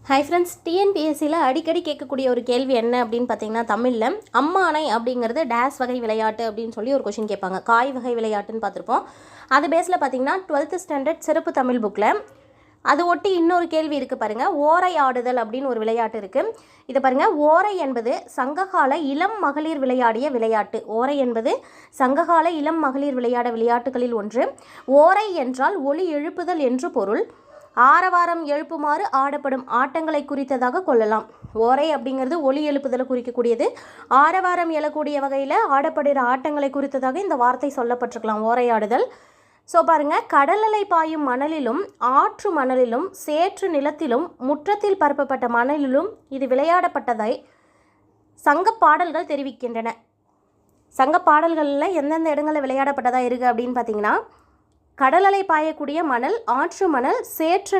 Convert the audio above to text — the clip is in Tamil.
ஹை ஃப்ரெண்ட்ஸ், டிஎன்பிஎஸ்சியில் அடிக்கடி கேட்கக்கூடிய ஒரு கேள்வி என்ன அப்படின்னு பார்த்தீங்கன்னா, தமிழில் அம்மானை அப்படிங்கிறது டேஸ் வகை விளையாட்டு அப்படின்னு சொல்லி ஒரு கொஷின் கேட்பாங்க. காய் வகை விளையாட்டுன்னு பார்த்துருப்போம். அது பேஸில் பார்த்தீங்கன்னா 12th ஸ்டாண்டர்ட் சிறப்பு தமிழ் புக்கில் அது ஒட்டி இன்னொரு கேள்வி இருக்குது பாருங்கள். ஓரை ஆடுதல் அப்படின்னு ஒரு விளையாட்டு இருக்குது. இதை பாருங்கள், ஓரை என்பது சங்ககால இளம் மகளிர் விளையாடிய விளையாட்டு. ஓரை என்பது சங்ககால இளம் மகளிர் விளையாட்டுகளில் ஒன்று. ஓரை என்றால் ஒலி எழுப்புதல் என்று பொருள். ஆரவாரம் எழுப்புமாறு ஆடப்படும் ஆட்டங்களை குறித்ததாக கொள்ளலாம். ஓரை அப்படிங்கிறது ஒலி எழுப்புதலை குறிக்கக்கூடியது. ஆரவாரம் எழக்கூடிய வகையில் ஆடப்படுகிற ஆட்டங்களை குறித்ததாக இந்த வார்த்தை சொல்லப்பட்டிருக்கலாம், ஓரையாடுதல். ஸோ பாருங்கள், கடல் அலை பாயும் மணலிலும் ஆற்று மணலிலும் சேற்று நிலத்திலும் முற்றத்தில் பரப்பப்பட்ட மணலிலும் இது விளையாடப்பட்டதை சங்க பாடல்கள் தெரிவிக்கின்றன. சங்க பாடல்களில் எந்தெந்த இடங்களில் விளையாடப்பட்டதாக இருக்குது அப்படின்னு பார்த்தீங்கன்னா, கடல் அலை பாயக்கூடிய மணல், ஆற்று மணல், சேற்று